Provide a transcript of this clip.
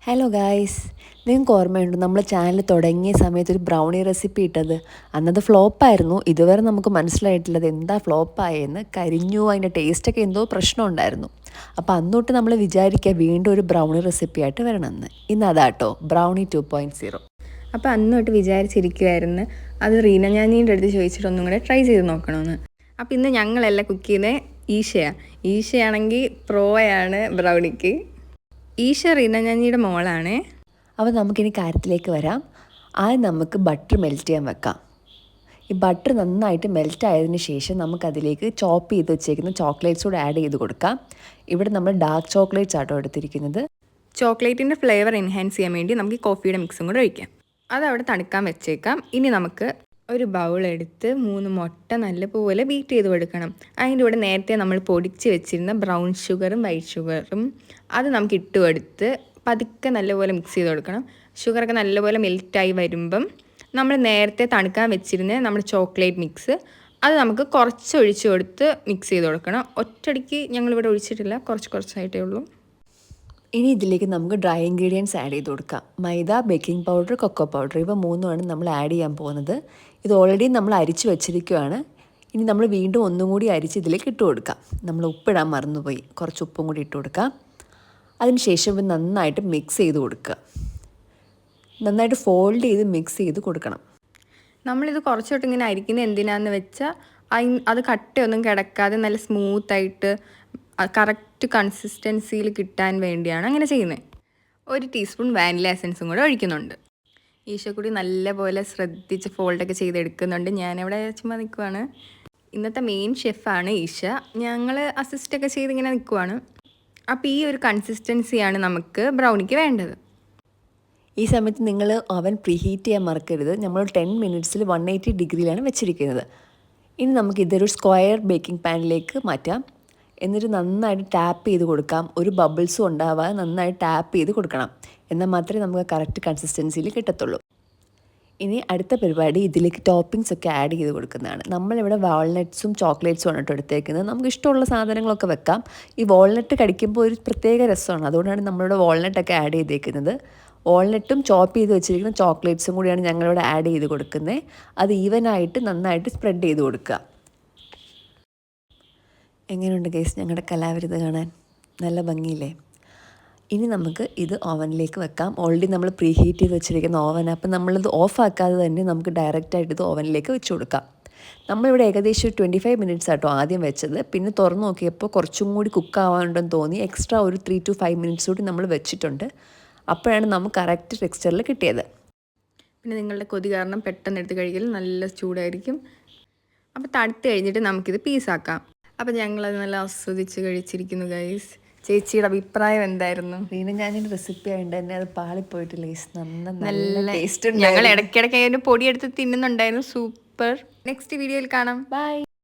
Hello guys, നിങ്ങൾക്ക് ഓർമ്മയുണ്ട് നമ്മൾ ചാനൽ തുടങ്ങിയ സമയത്ത് ഒരു ബ്രൗണി റെസിപ്പി ഇട്ടത്? അന്നത് ഫ്ലോപ്പായിരുന്നു. ഇതുവരെ നമുക്ക് മനസ്സിലായിട്ടില്ലത് എന്താ ഫ്ലോപ്പായെന്ന്. കരിഞ്ഞു, അതിൻ്റെ ടേസ്റ്റൊക്കെ എന്തോ പ്രശ്നം ഉണ്ടായിരുന്നു. അപ്പോൾ അന്നോട്ട് നമ്മൾ വിചാരിക്കുക വീണ്ടും ഒരു ബ്രൗണി റെസിപ്പി ആയിട്ട് വരണമെന്ന്. ഇന്ന് അതാട്ടോ ബ്രൗണി 2.0. അപ്പോൾ അന്നോട്ട് വിചാരിച്ചിരിക്കുമായിരുന്നു അത് റീന ഞാനീൻ്റെ അടുത്ത് ചോദിച്ചിട്ട് ഒന്നും കൂടെ ട്രൈ ചെയ്ത് നോക്കണമെന്ന്. അപ്പോൾ ഇന്ന് ഞങ്ങളെല്ലാം കുക്ക് ചെയ്യുന്നത് ഈശയാണെങ്കിൽ പ്രോയാണ് ബ്രൗണിക്ക്. ഈശ റീന ഞാനിയുടെ മോളാണ്. അപ്പോൾ നമുക്കിനി കാര്യത്തിലേക്ക് വരാം. ആദ്യം നമുക്ക് ബട്ടർ മെൽറ്റ് ചെയ്യാൻ വെക്കാം. ഈ ബട്ടർ നന്നായിട്ട് മെൽറ്റ് ആയതിനു ശേഷം നമുക്കതിലേക്ക് ചോപ്പ് ചെയ്ത് വെച്ചേക്കുന്ന ചോക്ലേറ്റ്സ് കൂടെ ആഡ് ചെയ്ത് കൊടുക്കാം. ഇവിടെ നമ്മൾ ഡാർക്ക് ചോക്ലേറ്റ്സ് ആട്ടോ എടുത്തിരിക്കുന്നത്. ചോക്ലേറ്റിൻ്റെ ഫ്ലേവർ എൻഹാൻസ് ചെയ്യാൻ വേണ്ടി നമുക്ക് ഈ കോഫിയുടെ മിക്സും കൂടെ ഒഴിക്കാം. അതവിടെ തണുക്കാൻ വെച്ചേക്കാം. ഇനി നമുക്ക് ഒരു ബൗളെടുത്ത് 3 മുട്ട നല്ലപോലെ ബീറ്റ് ചെയ്ത് കൊടുക്കണം. അതിൻ്റെ കൂടെ നേരത്തെ നമ്മൾ പൊടിച്ച് വെച്ചിരുന്ന ബ്രൗൺ ഷുഗറും വൈറ്റ് ഷുഗറും അത് നമുക്ക് ഇട്ട് കൊടുത്ത് പതുക്കെ നല്ലപോലെ മിക്സ് ചെയ്ത് കൊടുക്കണം. ഷുഗറൊക്കെ നല്ലപോലെ മെൽറ്റായി വരുമ്പം നമ്മൾ നേരത്തെ തണുക്കാൻ വെച്ചിരുന്ന നമ്മുടെ ചോക്ലേറ്റ് മിക്സ് അത് നമുക്ക് കുറച്ച് ഒഴിച്ച് കൊടുത്ത് മിക്സ് ചെയ്ത് കൊടുക്കണം. ഒറ്റയടിക്ക് ഞങ്ങളിവിടെ ഒഴിച്ചിട്ടില്ല, കുറച്ചായിട്ടേ ഉള്ളൂ. ഇനി ഇതിലേക്ക് നമുക്ക് ഡ്രൈ ഇൻഗ്രീഡിയൻസ് ആഡ് ചെയ്ത് കൊടുക്കാം. മൈദ, ബേക്കിംഗ് പൗഡർ, കൊക്കോ പൗഡർ, ഇവ മൂന്നുമാണ് നമ്മൾ ആഡ് ചെയ്യാൻ പോകുന്നത്. ഇത് ഓൾറെഡി നമ്മൾ അരിച്ച് വെച്ചിരിക്കുകയാണ്. ഇനി നമ്മൾ വീണ്ടും ഒന്നും കൂടി അരിച്ച് ഇതിലേക്ക് ഇട്ട് കൊടുക്കാം. നമ്മൾ ഉപ്പിടാൻ മറന്നുപോയി, കുറച്ച് ഉപ്പും കൂടി ഇട്ട് കൊടുക്കാം. അതിനുശേഷം ഇത് നന്നായിട്ട് മിക്സ് ചെയ്ത് കൊടുക്കുക. നന്നായിട്ട് ഫോൾഡ് ചെയ്ത് മിക്സ് ചെയ്ത് കൊടുക്കണം. നമ്മളിത് കുറച്ചോട്ട് ഇങ്ങനെ അരിക്കുന്നത് എന്തിനാന്ന് വെച്ചാൽ അത് കട്ടയൊന്നും കിടക്കാതെ നല്ല സ്മൂത്തായിട്ട് കറക്റ്റ് കൺസിസ്റ്റൻസിയിൽ കിട്ടാൻ വേണ്ടിയാണ് അങ്ങനെ ചെയ്യുന്നത്. 1 ടീസ്പൂൺ വാനില എസൻസും കൂടെ ഒഴിക്കുന്നുണ്ട്. ഈശക്കൂടി നല്ലപോലെ ശ്രദ്ധിച്ച് ഫോൾഡൊക്കെ ചെയ്തെടുക്കുന്നുണ്ട്. ഞാനിവിടെ ചുമ്മാ നിൽക്കുവാണ്. ഇന്നത്തെ മെയിൻ ഷെഫാണ് ഈശ. ഞങ്ങൾ അസിസ്റ്റൊക്കെ ചെയ്തിങ്ങനെ നിൽക്കുവാണ്. അപ്പോൾ ഈ ഒരു കൺസിസ്റ്റൻസിയാണ് നമുക്ക് ബ്രൗണിക്ക് വേണ്ടത്. ഈ സമയത്ത് നിങ്ങൾ അവൻ പ്രീഹീറ്റ് ചെയ്യാൻ മറക്കരുത്. നമ്മൾ 10 മിനിറ്റ്സിൽ 180 ഡിഗ്രിയിലാണ് വെച്ചിരിക്കുന്നത്. ഇനി നമുക്ക് ഇതൊരു സ്ക്വയർ ബേക്കിംഗ് പാനിലേക്ക് മാറ്റാം. എന്നിട്ട് നന്നായിട്ട് ടാപ്പ് ചെയ്ത് കൊടുക്കാം. ഒരു ബബിൾസും ഉണ്ടാവാതെ നന്നായിട്ട് ടാപ്പ് ചെയ്ത് കൊടുക്കണം. എന്നാൽ മാത്രമേ നമുക്ക് കറക്റ്റ് കൺസിസ്റ്റൻസിയിൽ കിട്ടത്തുള്ളൂ. ഇനി അടുത്ത പരിപാടി ഇതിലേക്ക് ടോപ്പിങ്സ് ഒക്കെ ആഡ് ചെയ്ത് കൊടുക്കുന്നതാണ്. നമ്മളിവിടെ വാൾനട്ട്സും ചോക്ലേറ്റ്സും ആണ് കേട്ടോ എടുത്തേക്കുന്നത്. നമുക്ക് ഇഷ്ടമുള്ള സാധനങ്ങളൊക്കെ വെക്കാം. ഈ വാൾനട്ട് കടിക്കുമ്പോൾ ഒരു പ്രത്യേക രസമാണ്. അതുകൊണ്ടാണ് നമ്മളിവിടെ വാൾനട്ടൊക്കെ ആഡ് ചെയ്തേക്കുന്നത്. വാൾനട്ടും ചോപ്പ് ചെയ്ത് വെച്ചിരിക്കുന്ന ചോക്ലേറ്റ്സും കൂടിയാണ് ഞങ്ങളിവിടെ ആഡ് ചെയ്ത് കൊടുക്കുന്നത്. അത് ഈവനായിട്ട് നന്നായിട്ട് സ്പ്രെഡ് ചെയ്ത് കൊടുക്കുക. എങ്ങനെയുണ്ട് ഗൈസ് ഞങ്ങളുടെ കലാവിരുത് കാണാൻ? നല്ല ഭംഗിയില്ലേ? ഇനി നമുക്ക് ഇത് ഓവനിലേക്ക് വെക്കാം. ഓൾറെഡി നമ്മൾ പ്രീഹീറ്റ് ചെയ്ത് വെച്ചിരിക്കുന്ന ഓവൻ. അപ്പം നമ്മളിത് ഓഫാക്കാതെ തന്നെ നമുക്ക് ഡയറക്റ്റായിട്ട് ഇത് ഓവനിലേക്ക് വെച്ച് കൊടുക്കാം. നമ്മളിവിടെ ഏകദേശം 25 മിനിറ്റ്സ് ആട്ടോ ആദ്യം വെച്ചത്. പിന്നെ തുറന്ന് നോക്കിയപ്പോൾ കുറച്ചും കൂടി കുക്കാവാനുണ്ടെന്ന് തോന്നി. എക്സ്ട്രാ ഒരു 3 to 5 മിനിറ്റ്സ് കൂടി നമ്മൾ വെച്ചിട്ടുണ്ട്. അപ്പോഴാണ് നമുക്ക് കറക്റ്റ് ടെക്സ്ചറിൽ കിട്ടിയത്. പിന്നെ നിങ്ങളുടെ കൊതി കാരണം പെട്ടെന്ന് എടുത്ത് കഴിക്കൽ നല്ല ചൂടായിരിക്കും. അപ്പോൾ തണുത്ത് കഴിഞ്ഞിട്ട് നമുക്കിത് പീസാക്കാം. അപ്പോൾ ഞങ്ങളത് നല്ല ആസ്വദിച്ച് കഴിച്ചിരിക്കുന്നു ഗൈസ്. ചേച്ചിയുടെ അഭിപ്രായം എന്തായിരുന്നു? പിന്നെ ഞാനൊരു റെസിപ്പി ആയിട്ട് തന്നെ അത് പാളിപ്പോയിട്ടില്ല ഗൈസ്. നല്ല ടേസ്റ്റ്. ഞങ്ങൾ ഇടയ്ക്കിടയ്ക്ക് അതിൻ്റെ പൊടിയെടുത്ത് തിന്നുന്നുണ്ടായിരുന്നു. സൂപ്പർ. നെക്സ്റ്റ് വീഡിയോയിൽ കാണാം. ബൈ.